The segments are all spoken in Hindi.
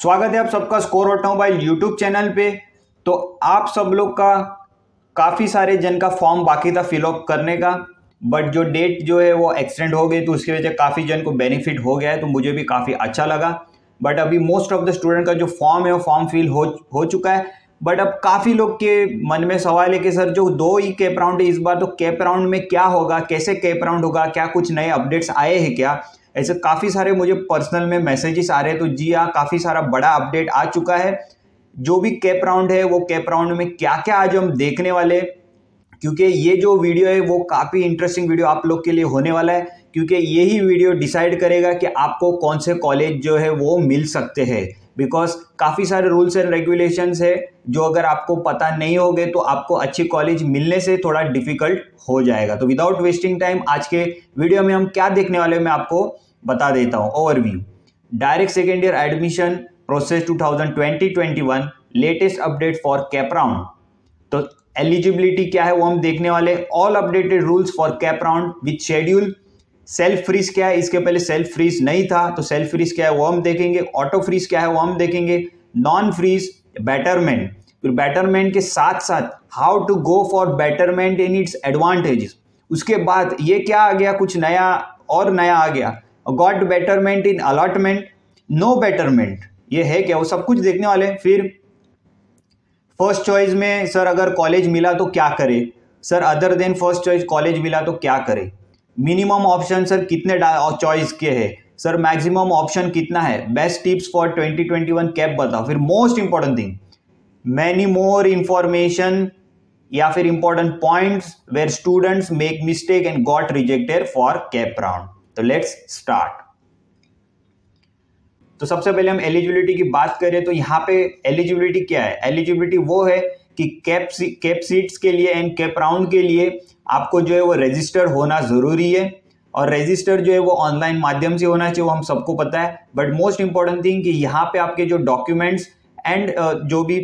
स्वागत है आप सबका स्कोर ऑटोमोबाइल यूट्यूब चैनल पे। तो आप सब लोग का काफ़ी सारे जन का फॉर्म बाकी था फिलअप करने का, बट जो डेट जो है वो एक्सटेंड हो गई, तो उसकी वजह से काफ़ी जन को बेनिफिट हो गया है, तो मुझे भी काफ़ी अच्छा लगा। बट अभी मोस्ट ऑफ द स्टूडेंट का जो फॉर्म है वो फॉर्म फिल हो चुका है। बट अब काफ़ी लोग के मन में सवाल है कि सर जो 2 ही कैप राउंड है इस बार, तो कैप राउंड में क्या होगा, कैसे कैप राउंड होगा, क्या कुछ नए अपडेट्स आए हैं क्या? ऐसे काफ़ी सारे मुझे पर्सनल में मैसेजेस आ रहे हैं। तो जी हाँ, काफ़ी सारा बड़ा अपडेट आ चुका है। जो भी कैप राउंड है वो कैप राउंड में क्या क्या आज हम देखने वाले हैं, क्योंकि ये जो वीडियो है वो काफ़ी इंटरेस्टिंग वीडियो आप लोग के लिए होने वाला है, क्योंकि यही वीडियो डिसाइड करेगा कि आपको कौन से कॉलेज जो है वो मिल सकते हैं। बिकॉज काफ़ी सारे रूल्स एंड रेगुलेशंस है जो अगर आपको पता नहीं होंगे तो आपको अच्छी कॉलेज मिलने से थोड़ा डिफिकल्ट हो जाएगा। तो विदाउट वेस्टिंग टाइम आज के वीडियो में हम क्या देखने वाले हैं मैं आपको बता देता हूँ। Overview, direct second year admission process 2020-21 latest update for cap round. तो एलिजिबिलिटी क्या है वो हम देखने वाले। All updated rules for cap round with schedule. Self freeze क्या है, इसके पहले सेल्फ फ्रीज नहीं था, तो सेल्फ फ्रीज क्या है वो हम देखेंगे। ऑटो फ्रीज क्या है वो हम देखेंगे। नॉन फ्रीज, बेटरमेंट, फिर बेटरमेंट के साथ साथ how to go for betterment in its advantages. उसके बाद ये क्या आ गया, कुछ नया और नया आ गया। गॉट बेटरमेंट इन अलॉटमेंट, नो बेटरमेंट, ये है क्या, वो सब कुछ देखने वाले। फिर फर्स्ट चॉइस में सर अगर कॉलेज मिला तो क्या करे, sir other than first choice college मिला तो क्या करे। मिनिमम ऑप्शन सर कितने चॉइस के हैं, सर मैक्सिमम ऑप्शन कितना है। बेस्ट टिप्स फॉर 2021 कैप बताओ। फिर most important thing, many more information या फिर important points where students make mistake and got rejected for cap round. तो लेट्स स्टार्ट। तो सबसे पहले हम एलिजिबिलिटी की बात करें तो यहाँ पे एलिजिबिलिटी क्या है। एलिजिबिलिटी वो है कि कैप सीट्स के लिए एंड कैप राउंड के लिए आपको जो है वो रजिस्टर होना ज़रूरी है, और रजिस्टर जो है वो ऑनलाइन माध्यम से होना चाहिए, वो हम सबको पता है। बट मोस्ट इंपॉर्टेंट थिंग कि यहाँ पे आपके जो डॉक्यूमेंट्स एंड जो भी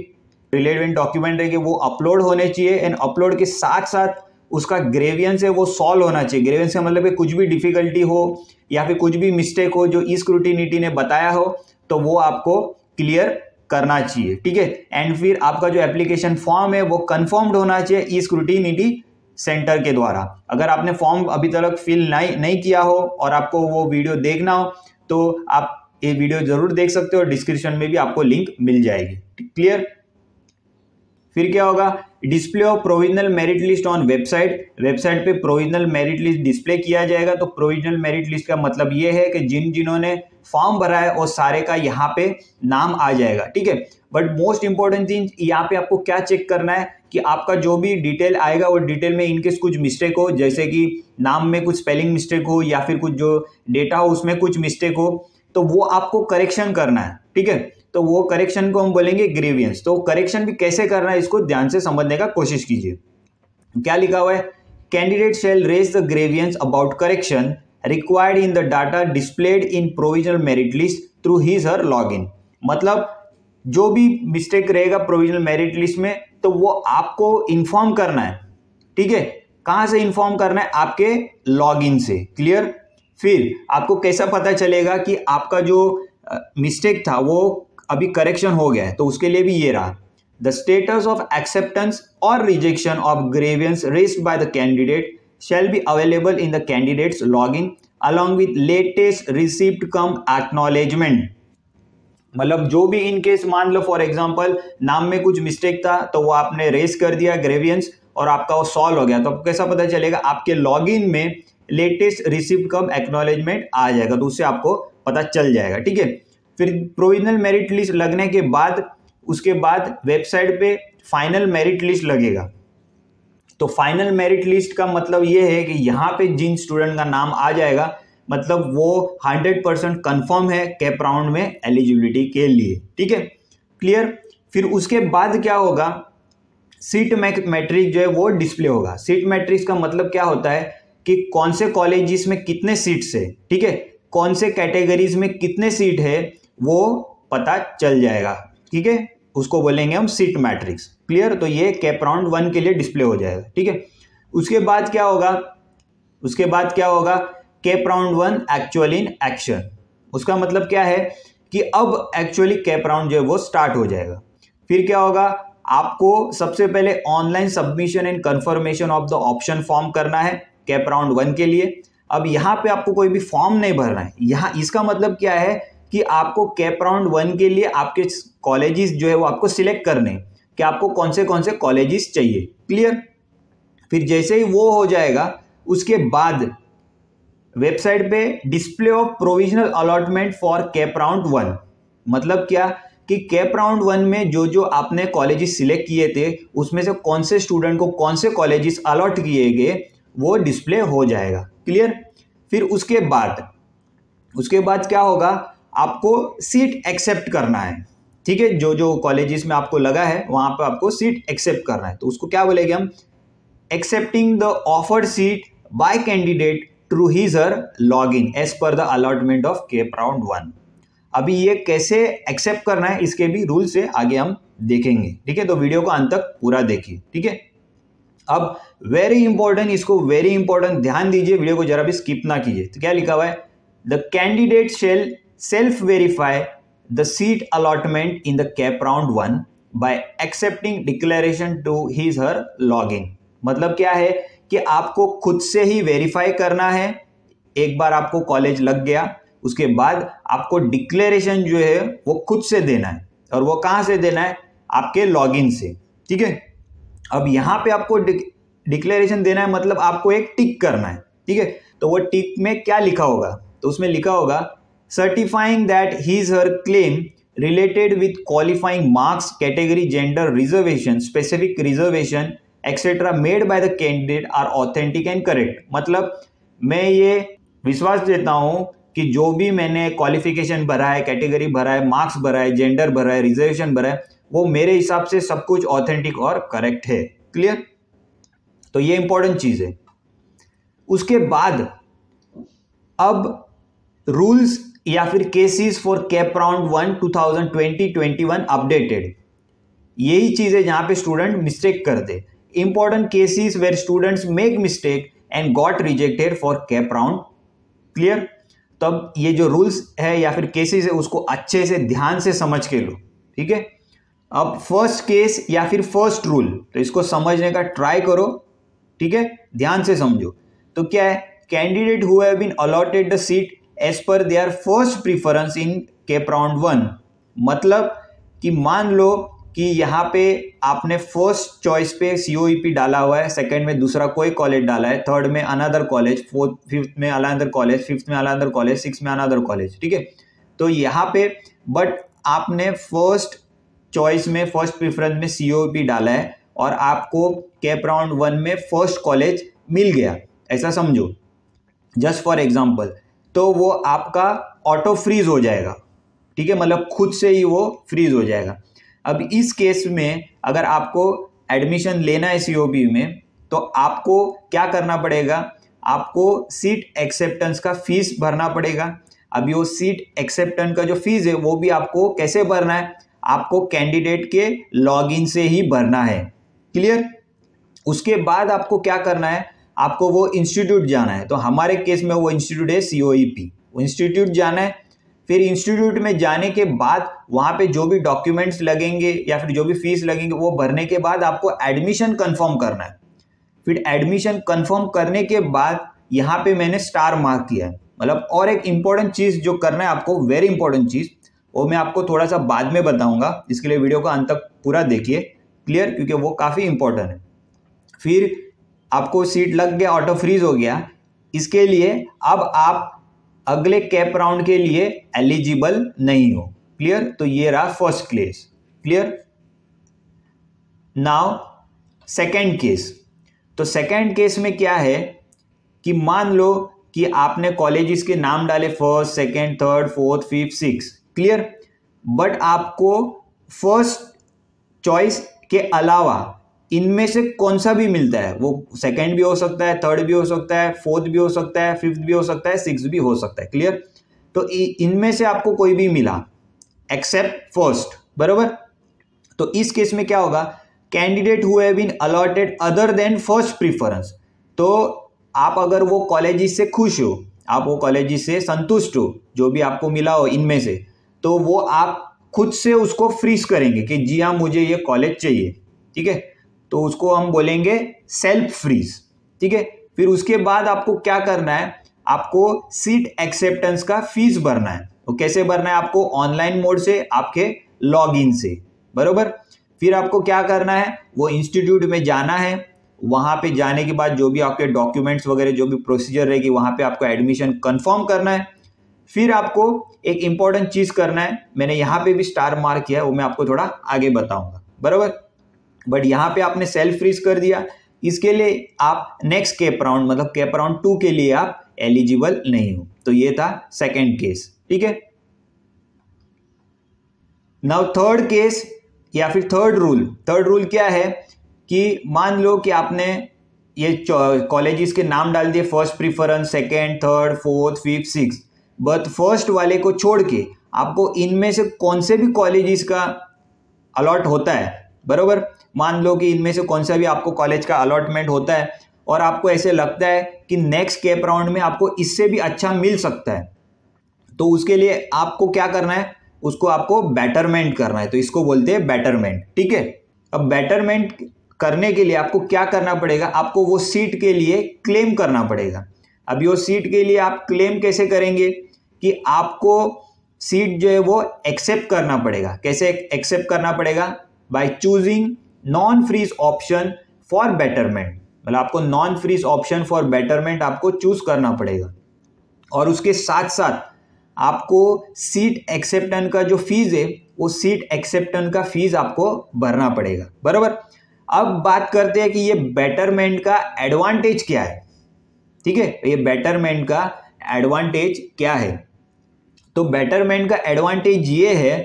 रिलेवेंट डॉक्यूमेंट है कि वो अपलोड होने चाहिए, एंड अपलोड के साथ साथ उसका ग्रेवियंस है वो सॉल्व होना चाहिए। ग्रेवियंस का मतलब है कुछ भी डिफिकल्टी हो या फिर कुछ भी मिस्टेक हो जो ई स्क्रूटिनिटी ने बताया हो तो वो आपको क्लियर करना चाहिए, ठीक है। एंड फिर आपका जो एप्लीकेशन फॉर्म है वो कंफर्म्ड होना चाहिए ई स्क्रूटिनिटी सेंटर के द्वारा। अगर आपने फॉर्म अभी तक फिल नहीं किया हो और आपको वो वीडियो देखना हो तो आप ये वीडियो जरूर देख सकते हो, डिस्क्रिप्शन में भी आपको लिंक मिल जाएगी, क्लियर। फिर क्या होगा, display of provisional merit list on website. Website पे प्रोविजनल मेरिट लिस्ट डिस्प्ले किया जाएगा। तो प्रोविजनल मेरिट लिस्ट का मतलब ये है कि जिन्होंने फॉर्म भरा है वो सारे का यहाँ पे नाम आ जाएगा, ठीक है। बट मोस्ट इंपॉर्टेंट थिंग यहाँ पे आपको क्या चेक करना है कि आपका जो भी डिटेल आएगा वो डिटेल में इनकेस कुछ मिस्टेक हो, जैसे कि नाम में कुछ स्पेलिंग मिस्टेक हो या फिर कुछ जो डेटा हो उसमें कुछ मिस्टेक हो, तो वो आपको करेक्शन करना है, ठीक है। तो वो करेक्शन को हम बोलेंगे ग्रेवियंस। तो करेक्शन भी कैसे करना है इसको ध्यान से समझने का कोशिश कीजिए। क्या लिखा हुआ है, candidate shall raise the grievance about correction required in the data displayed in provisional merit list through his her login. मतलब जो भी मिस्टेक रहेगा प्रोविजनल मेरिट लिस्ट में तो वो आपको इन्फॉर्म करना है, ठीक है। कहां से इन्फॉर्म करना है, आपके लॉगिन से, क्लियर। फिर आपको कैसा पता चलेगा कि आपका जो मिस्टेक था वो अभी करेक्शन हो गया है, तो उसके लिए भी ये रहा, द स्टेटस ऑफ एक्सेप्टेंस और rejection of grievance raised bye the candidate shall be available in the candidates login along with latest receipt come acknowledgement. मतलब जो भी इन केस मान लो फॉर एग्जांपल नाम में कुछ मिस्टेक था तो वो आपने रेज कर दिया ग्रेवियंस और आपका वो सॉल्व हो गया, तो आपको कैसा पता चलेगा, आपके लॉगिन में लेटेस्ट रिसीप्ट कम एक्नॉलेजमेंट आ जाएगा, तो उससे आपको पता चल जाएगा, ठीक है। फिर प्रोविजनल मेरिट लिस्ट लगने के बाद उसके बाद वेबसाइट पे फाइनल मेरिट लिस्ट लगेगा। तो फाइनल मेरिट लिस्ट का मतलब ये है कि यहाँ पे जिन स्टूडेंट का नाम आ जाएगा मतलब वो 100% कंफर्म है कैप राउंड में एलिजिबिलिटी के लिए, ठीक है, क्लियर। फिर उसके बाद क्या होगा, सीट मैट्रिक्स जो है वो डिस्प्ले होगा। सीट मैट्रिक्स का मतलब क्या होता है कि कौन से कॉलेजेस में कितने सीट्स है, ठीक है, कौन से कैटेगरीज में कितने सीट है वो पता चल जाएगा, ठीक है, उसको बोलेंगे हम सीट मैट्रिक्स, क्लियर। तो ये कैप राउंड 1 के लिए डिस्प्ले हो जाएगा, ठीक है। उसके बाद क्या होगा, cap round 1 actual in action. उसका मतलब क्या है कि कि अब एक्चुअली कैप राउंड जो है वो स्टार्ट हो जाएगा। फिर क्या होगा, आपको सबसे पहले online submission and confirmation of the option form करना है कैप राउंड 1 के लिए। अब यहाँ पे आपको कोई भी फॉर्म नहीं भरना है। यहाँ इसका मतलब क्या है कि आपको कैप राउंड 1 के लिए आपके कॉलेजेस जो है वो आपको सिलेक्ट करने हैं कि आपको कौन से कॉलेजेस चाहिए। क्लियर। फिर जैसे ही वो हो जाएगा उसके बाद वेबसाइट पे display of provisional allotment for cap round 1, मतलब क्या कि कैप राउंड 1 में जो जो आपने कॉलेजेस सिलेक्ट किए थे उसमें से कौन से स्टूडेंट को कौन से कॉलेजेस अलॉट किए गए वो डिस्प्ले हो जाएगा। क्लियर। फिर उसके बाद क्या होगा, आपको सीट एक्सेप्ट करना है। ठीक है, जो जो कॉलेजेस में आपको लगा है वहां पे आपको सीट एक्सेप्ट करना है। तो उसको क्या बोलेंगे हम, accepting the offered seat by candidate through his her login as per the allotment of CAP round 1। अभी ये कैसे एक्सेप्ट करना है इसके भी रूल से आगे हम देखेंगे। ठीक है, तो वीडियो को अंत तक पूरा देखिए। ठीक है, अब वेरी इंपॉर्टेंट, इसको वेरी इंपॉर्टेंट ध्यान दीजिए, वीडियो को जरा भी स्किप ना कीजिए। तो क्या लिखा हुआ है, the candidate shall self verify the seat allotment in the CAP round 1 by accepting declaration to his her login. मतलब क्या है कि आपको खुद से ही वेरीफाई करना है। एक बार आपको कॉलेज लग गया उसके बाद आपको डिक्लेरेशन जो है वो खुद से देना है, और वो कहां से देना है, आपके लॉगिन से। ठीक है, अब यहां पे आपको डिक्लेरेशन देना है, मतलब आपको एक टिक करना है। ठीक है, तो वो टिक में क्या लिखा होगा, तो उसमें लिखा होगा certifying that his her claim related with qualifying marks, category, gender, reservation, specific reservation etcetera made by the candidate are authentic and correct. मतलब मैं ये विश्वास देता हूं कि जो भी मैंने क्वालिफिकेशन भरा है, कैटेगरी भरा है, मार्क्स भरा है, जेंडर भरा है, रिजर्वेशन भरा है, वो मेरे हिसाब से सब कुछ ऑथेंटिक और करेक्ट है। क्लियर। तो ये इंपॉर्टेंट चीज है। उसके बाद अब रूल्स या फिर cases for cap round 1 2020-21 updated, यही चीज है जहां पे स्टूडेंट मिस्टेक करते। Important cases where students make mistake and got rejected for cap round. Clear. तब ये जो रूल्स है या फिर केसेस है उसको अच्छे से ध्यान से समझ के लो। ठीक है, अब फर्स्ट केस या फिर फर्स्ट रूल, तो इसको समझने का ट्राई करो। ठीक है, ध्यान से समझो। तो क्या है, candidate who have been allotted the seat as per their first preference in cap round 1, मतलब कि मान लो कि यहाँ पे आपने फर्स्ट चॉइस पे COEP डाला हुआ है, सेकंड में दूसरा कोई कॉलेज डाला है, थर्ड में अनदर कॉलेज, फोर्थ फिफ्थ में अनदर कॉलेज, फिफ्थ में अनदर कॉलेज, सिक्स में अनदर कॉलेज। ठीक है, तो यहाँ पे बट आपने फर्स्ट चॉइस में फर्स्ट प्रेफरेंस में COEP डाला है और आपको कैप राउंड 1 में फर्स्ट कॉलेज मिल गया, ऐसा समझो जस्ट फॉर एग्जाम्पल, तो वो आपका ऑटो फ्रीज हो जाएगा। ठीक है, मतलब खुद से ही वो फ्रीज हो जाएगा। अब इस केस में अगर आपको एडमिशन लेना है COEP में, तो आपको क्या करना पड़ेगा, आपको सीट एक्सेप्टेंस का फीस भरना पड़ेगा। अभी वो सीट एक्सेप्टेंस का जो फीस है वो भी आपको कैसे भरना है, आपको कैंडिडेट के लॉगिन से ही भरना है। क्लियर। उसके बाद आपको क्या करना है, आपको वो इंस्टीट्यूट जाना है। तो हमारे केस में वो इंस्टीट्यूट है COEP, वो इंस्टीट्यूट जाना है। फिर इंस्टीट्यूट में जाने के बाद वहां पे जो भी डॉक्यूमेंट्स लगेंगे या फिर जो भी फीस लगेंगे वो भरने के बाद आपको एडमिशन कंफर्म करना है। फिर एडमिशन कंफर्म करने के बाद यहाँ पे मैंने स्टार मार्क किया है। मतलब और एक इंपॉर्टेंट चीज जो करना है आपको, वेरी इंपॉर्टेंट चीज, वो मैं आपको थोड़ा सा बाद में बताऊंगा, इसके लिए वीडियो को अंत तक पूरा देखिए। क्लियर, क्योंकि वो काफी इंपॉर्टेंट है। फिर आपको सीट लग गया, ऑटो फ्रीज हो गया, इसके लिए अब आप अगले कैप राउंड के लिए एलिजिबल नहीं हो। क्लियर, तो ये रहा first case. Clear. Now second case. तो सेकंड केस में क्या है कि मान लो कि आपने कॉलेजेस के नाम डाले first, second, third, fourth, fifth, six. Clear, but आपको फर्स्ट चॉइस के अलावा इनमें से कौन सा भी मिलता है, वो सेकंड भी हो सकता है, थर्ड भी हो सकता है, फोर्थ भी हो सकता है, फिफ्थ भी हो सकता है, सिक्स भी हो सकता है। क्लियर, तो इनमें से आपको कोई भी मिला एक्सेप्ट फर्स्ट, बरोबर। तो इस केस में क्या होगा, candidate who have been allotted other than first preference, तो आप अगर वो कॉलेजेस से खुश हो, आप वो कॉलेजेस से संतुष्ट हो, जो भी आपको मिला हो इनमें से, तो वो आप खुद से उसको फ्रीज करेंगे कि जी हाँ मुझे ये कॉलेज चाहिए, ठीक है, तो उसको हम बोलेंगे सेल्फ फ्रीज, ठीक है। फिर उसके बाद आपको क्या करना है, आपको सीट एक्सेप्टेंस का फीस भरना है। तो कैसे भरना है, आपको ऑनलाइन मोड से, आपके लॉगिन से, बरोबर। फिर आपको क्या करना है, वो इंस्टीट्यूट में जाना है, वहां पे जाने के बाद जो भी आपके डॉक्यूमेंट्स वगैरह जो भी प्रोसीजर रहेगी वहां पे आपको एडमिशन कंफर्म करना है। फिर आपको एक इंपॉर्टेंट चीज करना है, मैंने यहाँ पे भी स्टार मार्क किया है, वो मैं आपको थोड़ा आगे बताऊंगा, बराबर। बट यहाँ पे आपने सेल्फ फ्रीज कर दिया, इसके लिए आप नेक्स्ट कैप राउंड मतलब कैप राउंड 2 के लिए आप एलिजिबल नहीं हो। तो ये था सेकेंड केस, ठीक है। नाउ थर्ड केस या फिर थर्ड रूल क्या है कि मान लो कि आपने ये कॉलेजेस के नाम डाल दिए, first preference, second, third, fourth, fifth, six, but first वाले को छोड़ के आपको इनमें से कौन से भी कॉलेजेस का अलॉट होता है, बरोबर। मान लो कि इनमें से कौन सा भी आपको कॉलेज का अलॉटमेंट होता है और आपको ऐसे लगता है कि नेक्स्ट कैप राउंड में आपको इससे भी अच्छा मिल सकता है, तो उसके लिए आपको क्या करना है, उसको आपको बेटरमेंट करना है, तो इसको बोलते हैं बेटरमेंट, ठीक है। अब बेटरमेंट करने के लिए आपको क्या करना पड़ेगा, आपको वो सीट के लिए क्लेम करना पड़ेगा। अब ये सीट के लिए आप क्लेम कैसे करेंगे कि आपको सीट जो है वो एक्सेप्ट करना पड़ेगा। कैसे एक्सेप्ट करना पड़ेगा, by choosing non freeze option for betterment, मतलब आपको non freeze option for betterment आपको चूज करना पड़ेगा। और उसके साथ साथ आपको सीट एक्सेप्टेंस का जो फीस है वो सीट एक्सेप्टेंस का फीस आपको भरना पड़ेगा, बराबर। अब बात करते हैं कि ये बेटरमेंट का एडवांटेज क्या है, ठीक है। ये बेटरमेंट का एडवांटेज क्या है, तो बेटरमेंट का एडवांटेज ये है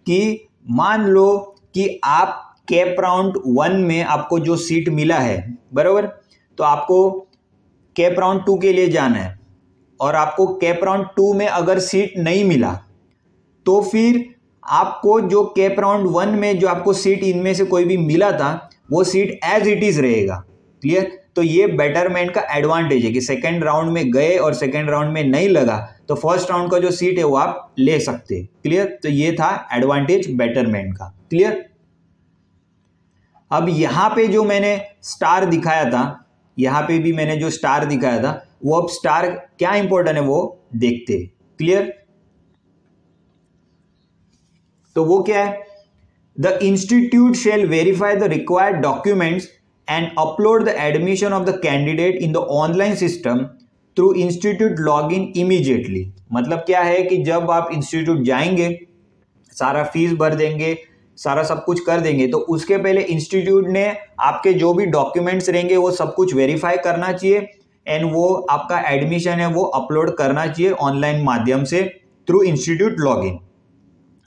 कि मान लो कि आप कैप राउंड 1 में आपको जो सीट मिला है, बराबर, तो आपको कैप राउंड 2 के लिए जाना है और आपको कैप राउंड 2 में अगर सीट नहीं मिला तो फिर आपको जो कैप राउंड 1 में जो आपको सीट इनमें से कोई भी मिला था वो सीट एज इट इज रहेगा, क्लियर। तो ये बेटरमेंट का एडवांटेज है कि सेकेंड राउंड में गए और सेकेंड राउंड में नहीं लगा तो फर्स्ट राउंड का जो सीट है वो आप ले सकते हैं, क्लियर। तो ये था एडवांटेज बेटरमेंट का, क्लियर। अब यहां पे जो मैंने स्टार दिखाया था, यहां पे भी मैंने जो स्टार दिखाया था, वो अब स्टार क्या इंपॉर्टेंट है वो देखते हैं, क्लियर। तो वो क्या है, the institute shall verify the required documents and upload the admission of the candidate in the online system through institute log in immediately. मतलब क्या है कि जब आप इंस्टीट्यूट जाएंगे, सारा फीस भर देंगे, सारा सब कुछ कर देंगे, तो उसके पहले इंस्टीट्यूट ने आपके जो भी डॉक्यूमेंट्स रहेंगे वो सब कुछ वेरीफाई करना चाहिए एंड वो आपका एडमिशन है वो अपलोड करना चाहिए ऑनलाइन माध्यम से थ्रू इंस्टीट्यूट लॉगिन,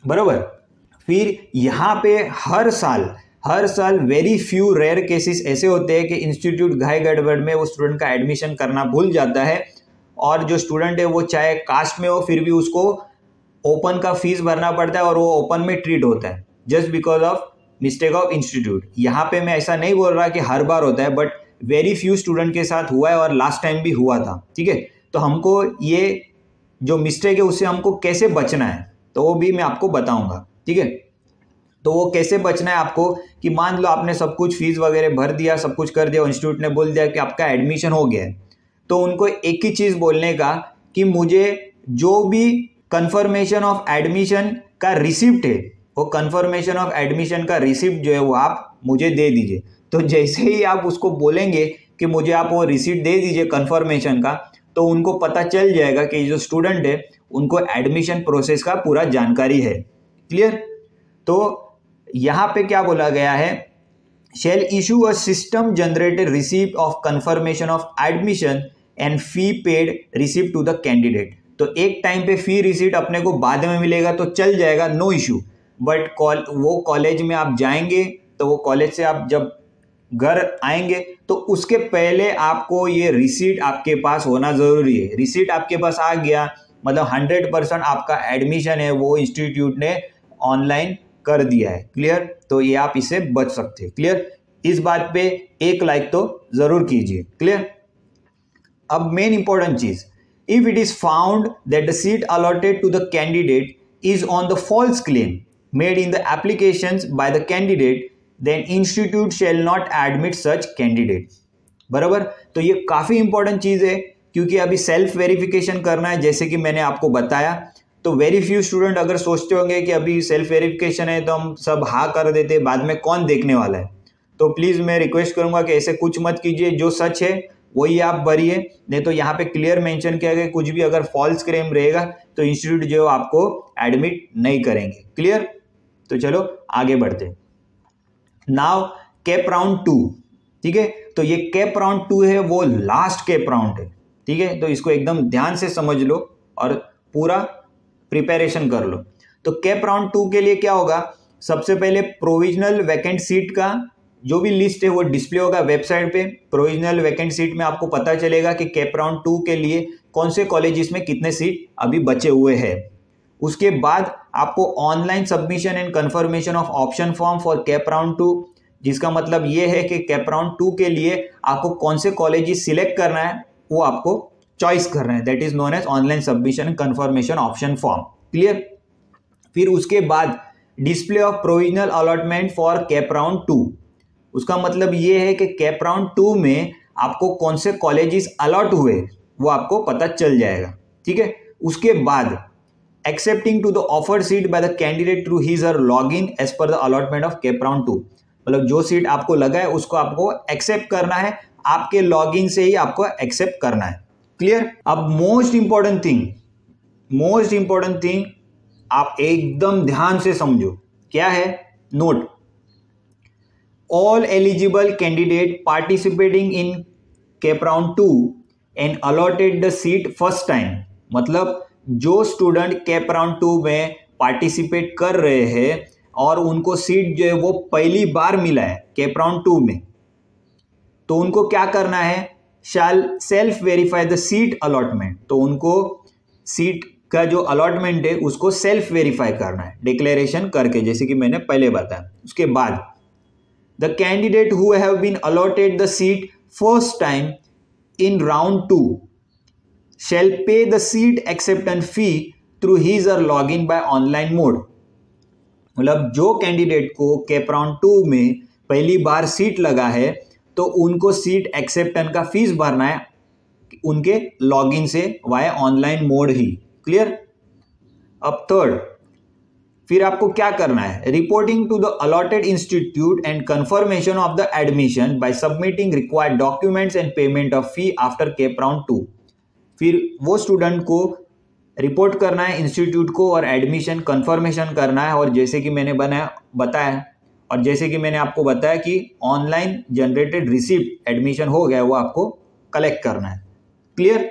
बराबर। फिर यहाँ पे हर साल वेरी फ्यू रेयर केसेस ऐसे होते हैं कि इंस्टीट्यूट घाई गड़बड़ में वो स्टूडेंट का एडमिशन करना भूल जाता है और जो स्टूडेंट है वो चाहे कास्ट में हो फिर भी उसको ओपन का फीस भरना पड़ता है और वो ओपन में ट्रीट होता है just because of mistake of institute. यहाँ पे मैं ऐसा नहीं बोल रहा कि हर बार होता है, बट वेरी फ्यू स्टूडेंट के साथ हुआ है और लास्ट टाइम भी हुआ था, ठीक है। तो हमको ये जो मिस्टेक है उससे हमको कैसे बचना है तो वो भी मैं आपको बताऊंगा, ठीक है। तो वो कैसे बचना है आपको कि मान लो आपने सब कुछ फीस वगैरह भर दिया, सब कुछ कर दिया, इंस्टीट्यूट ने बोल दिया कि आपका एडमिशन हो गया है, तो उनको एक ही चीज़ बोलने का कि मुझे जो भी कंफर्मेशन ऑफ एडमिशन का रिसिप्ट है वो कंफर्मेशन ऑफ एडमिशन का रिसिप्ट जो है वो आप मुझे दे दीजिए। तो जैसे ही आप उसको बोलेंगे कि मुझे आप वो रिसिप्ट दे दीजिए कंफर्मेशन का, तो उनको पता चल जाएगा कि जो स्टूडेंट है उनको एडमिशन प्रोसेस का पूरा जानकारी है, क्लियर। तो यहाँ पे क्या बोला गया है, shall issue a system generated receipt of confirmation of admission and fee paid receipt to the candidate. तो एक टाइम पे फी रिसिप्ट अपने को बाद में मिलेगा तो चल जाएगा, नो इशू। बट वो कॉलेज में आप जाएंगे तो वो कॉलेज से आप जब घर आएंगे तो उसके पहले आपको ये रिसीट आपके पास होना जरूरी है। रिसीट आपके पास आ गया मतलब 100% आपका एडमिशन है वो इंस्टीट्यूट ने ऑनलाइन कर दिया है, क्लियर। तो ये आप इससे बच सकते हैं, क्लियर। इस बात पे एक लाइक तो जरूर कीजिए, क्लियर। अब मेन इंपॉर्टेंट चीज, if it is found that the seat allotted to the candidate is on the false claim made in the applications by the candidate, then institute shall not admit such candidate. बराबर। तो ये काफ़ी इंपॉर्टेंट चीज़ है, क्योंकि अभी सेल्फ वेरिफिकेशन करना है जैसे कि मैंने आपको बताया। तो वेरी फ्यू स्टूडेंट अगर सोचते होंगे कि अभी सेल्फ वेरिफिकेशन है तो हम सब हाँ कर देते, बाद में कौन देखने वाला है। तो प्लीज़ मैं रिक्वेस्ट करूंगा कि ऐसे कुछ मत कीजिए, जो सच है वही आप भरिए, नहीं तो यहाँ पे क्लियर मेंशन किया गया कुछ भी अगर फॉल्स क्लेम रहेगा तो इंस्टीट्यूट जो आपको एडमिट नहीं करेंगे। क्लियर। तो चलो आगे बढ़ते हैं। नाउ कैप राउंड 2, ठीक है। तो ये कैप राउंड 2 है, वो लास्ट कैप राउंड है, ठीक है। तो इसको एकदम ध्यान से समझ लो और पूरा प्रिपरेशन कर लो। तो कैप राउंड 2 के लिए क्या होगा, सबसे पहले प्रोविजनल वैकेंट सीट का जो भी लिस्ट है वो डिस्प्ले होगा वेबसाइट पे। प्रोविजनल वैकेंट सीट में आपको पता चलेगा कि कैप राउंड 2 के लिए कौन से कॉलेजेस में कितने सीट अभी बचे हुए हैं। उसके बाद आपको online submission and confirmation of option form for cap round 2, जिसका मतलब ये है कि कैप राउंड 2 के लिए आपको कौन से कॉलेजेस सिलेक्ट करना है वो आपको चॉइस करना है, that is known as online submission and confirmation option form. Clear. फिर उसके बाद display of provisional allotment for cap round 2, उसका मतलब ये है कि कैप राउंड 2 में आपको कौन से कॉलेजेस अलॉट हुए वो आपको पता चल जाएगा, ठीक है। उसके बाद accepting to the offered seat by the candidate through his or log in as per the allotment of CAP round 2, मतलब जो सीट आपको लगा है उसको आपको एक्सेप्ट करना है, आपके लॉग इन से ही आपको एक्सेप्ट करना है। क्लियर। अब मोस्ट इंपॉर्टेंट थिंग आप एकदम ध्यान से समझो, क्या है, note. All eligible candidate participating in cap round 2 and allotted the seat first time, मतलब जो स्टूडेंट कैप राउंड 2 में पार्टिसिपेट कर रहे हैं और उनको सीट जो है वो पहली बार मिला है कैप राउंड 2 में, तो उनको क्या करना है, shall self verify the seat allotment. तो उनको सीट का जो अलॉटमेंट है उसको सेल्फ वेरीफाई करना है डिक्लेरेशन करके, जैसे कि मैंने पहले बताया। उसके बाद the candidate who have been allotted the seat first time in round 2 shall pay the seat acceptance fee through his or log in by online mode, मतलब जो कैंडिडेट को कैप राउंड 2 में पहली बार सीट लगा है तो उनको सीट एक्सेप्टेंस का फीस भरना है उनके लॉगिन से वाया ऑनलाइन मोड ही। क्लियर। अब थर्ड, फिर आपको क्या करना है, reporting to the allotted institute and confirmation of the admission by submitting required documents and payment of fee after cap round 2। फिर वो स्टूडेंट को रिपोर्ट करना है इंस्टीट्यूट को और एडमिशन कंफर्मेशन करना है, और जैसे कि मैंने बताया और जैसे कि मैंने आपको बताया कि ऑनलाइन जनरेटेड रिसिप्ट एडमिशन हो गया वो आपको कलेक्ट करना है। क्लियर।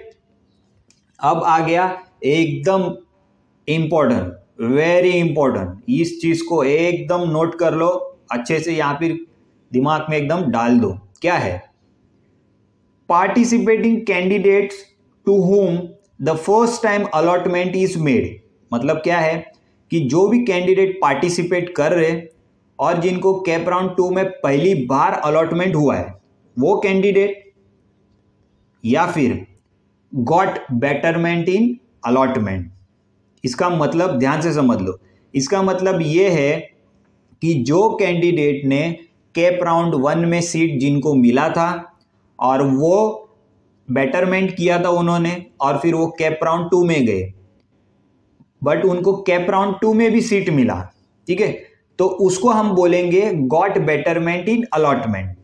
अब आ गया एकदम इम्पोर्टेंट, वेरी इंपॉर्टेंट, इस चीज को एकदम नोट कर लो अच्छे से, यहां पर दिमाग में एकदम डाल दो। क्या है, participating candidates to whom the first time allotment is made, मतलब क्या है कि जो भी कैंडिडेट पार्टिसिपेट कर रहे और जिनको कैप राउंड 2 में पहली बार अलॉटमेंट हुआ है वो कैंडिडेट, या फिर गॉट बेटरमेंट इन अलॉटमेंट। इसका मतलब ध्यान से समझ लो, इसका मतलब ये है कि जो कैंडिडेट ने कैप राउंड 1 में सीट जिनको मिला था और वो बेटरमेंट किया था उन्होंने और फिर वो कैप राउंड 2 में गए, बट उनको कैप राउंड 2 में भी सीट मिला, ठीक है, तो उसको हम बोलेंगे got betterment in allotment.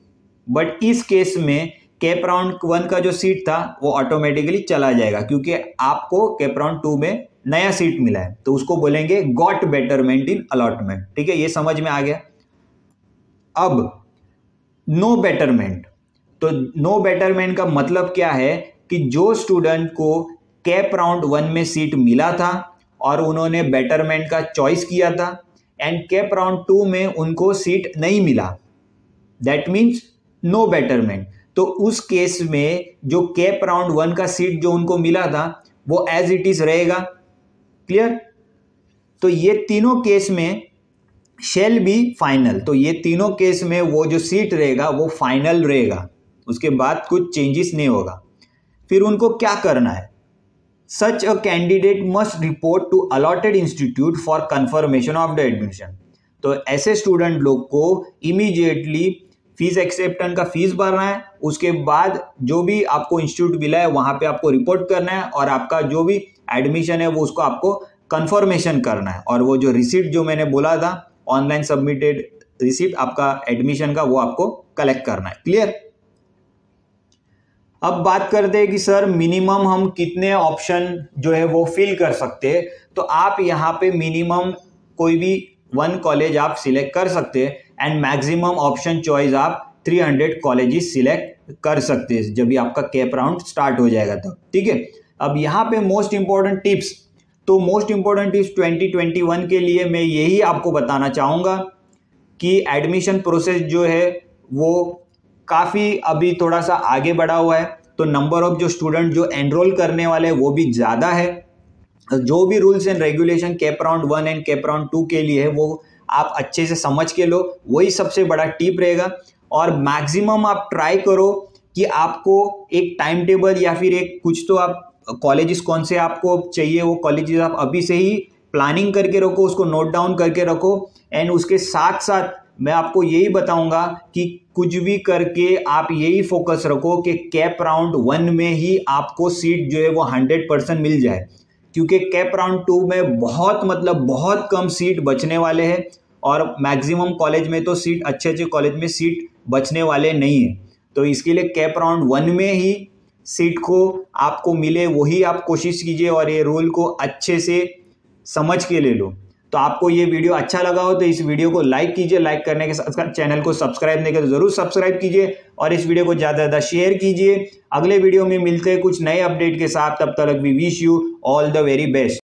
But इस केस में कैप राउंड 1 का जो सीट था वो ऑटोमेटिकली चला जाएगा क्योंकि आपको कैप राउंड 2 में नया सीट मिला है, तो उसको बोलेंगे गॉट बेटरमेंट इन अलॉटमेंट। ठीक है, ये समझ में आ गया। अब नो बेटरमेंट, तो नो बेटरमेंट का मतलब क्या है कि जो स्टूडेंट को कैप राउंड 1 में सीट मिला था और उन्होंने बेटरमेंट का चॉइस किया था एंड कैप राउंड 2 में उनको सीट नहीं मिला, दैट मीन्स नो बेटरमेंट। तो उस केस में जो कैप राउंड 1 का सीट जो उनको मिला था वो एज इट इज रहेगा। क्लियर। तो ये तीनों केस में शेल बी फाइनल, तो ये तीनों केस में वो जो सीट रहेगा वो फाइनल रहेगा, उसके बाद कुछ चेंजेस नहीं होगा। फिर उनको क्या करना है, such a candidate must report to allotted institute for confirmation of the admission. तो ऐसे स्टूडेंट लोग को इमीडिएटली फीस एक्सेप्टेंस का फीस भरना है, उसके बाद जो भी आपको इंस्टीट्यूट मिला है वहां पे आपको रिपोर्ट करना है और आपका जो भी एडमिशन है वो उसको आपको कंफर्मेशन करना है, और वो जो रिसीट जो मैंने बोला था ऑनलाइन सबमिटेड रिसीट आपका एडमिशन का वो आपको कलेक्ट करना है। क्लियर? अब बात करते हैं कि सर मिनिमम हम कितने ऑप्शन जो है वो फिल कर सकते हैं। तो आप यहाँ पे मिनिमम कोई भी 1 कॉलेज आप सिलेक्ट कर सकते हैं एंड मैक्सिमम ऑप्शन चॉइस आप 300 कॉलेजेस सिलेक्ट कर सकते हैं जब भी आपका कैप राउंड स्टार्ट हो जाएगा तब। ठीक है, अब यहाँ पे मोस्ट इंपॉर्टेंट टिप्स, तो मोस्ट इंपॉर्टेंट टिप्स 2021 के लिए मैं यही आपको बताना चाहूँगा कि एडमिशन प्रोसेस जो है वो काफ़ी अभी थोड़ा सा आगे बढ़ा हुआ है, तो नंबर ऑफ जो स्टूडेंट जो एनरोल करने वाले हैं वो भी ज़्यादा है। जो भी rules and regulation cap round 1 and cap round 2 के लिए है वो आप अच्छे से समझ के लो, वही सबसे बड़ा टिप रहेगा। और मैक्सिमम आप ट्राई करो कि आपको एक टाइम टेबल या फिर एक कुछ तो आप कॉलेजेस कौन से आपको चाहिए वो कॉलेजेस आप अभी से ही प्लानिंग करके रखो, उसको नोट डाउन करके रखो। एंड उसके साथ साथ मैं आपको यही बताऊंगा कि कुछ भी करके आप यही फोकस रखो कि कैप राउंड 1 में ही आपको सीट जो है वो 100% मिल जाए, क्योंकि कैप राउंड 2 में बहुत कम सीट बचने वाले हैं और मैक्सिमम कॉलेज में तो सीट अच्छे कॉलेज में सीट बचने वाले नहीं है। तो इसके लिए कैप राउंड 1 में ही सीट को आपको मिले वही आप कोशिश कीजिए और ये रूल को अच्छे से समझ के ले लो। तो आपको ये वीडियो अच्छा लगा हो तो इस वीडियो को लाइक कीजिए, लाइक करने के साथ चैनल को सब्सक्राइब नहीं करें तो जरूर सब्सक्राइब कीजिए और इस वीडियो को ज़्यादा से ज़्यादा शेयर कीजिए। अगले वीडियो में मिलते हैं कुछ नए अपडेट के साथ, तब तक we wish you all the very best.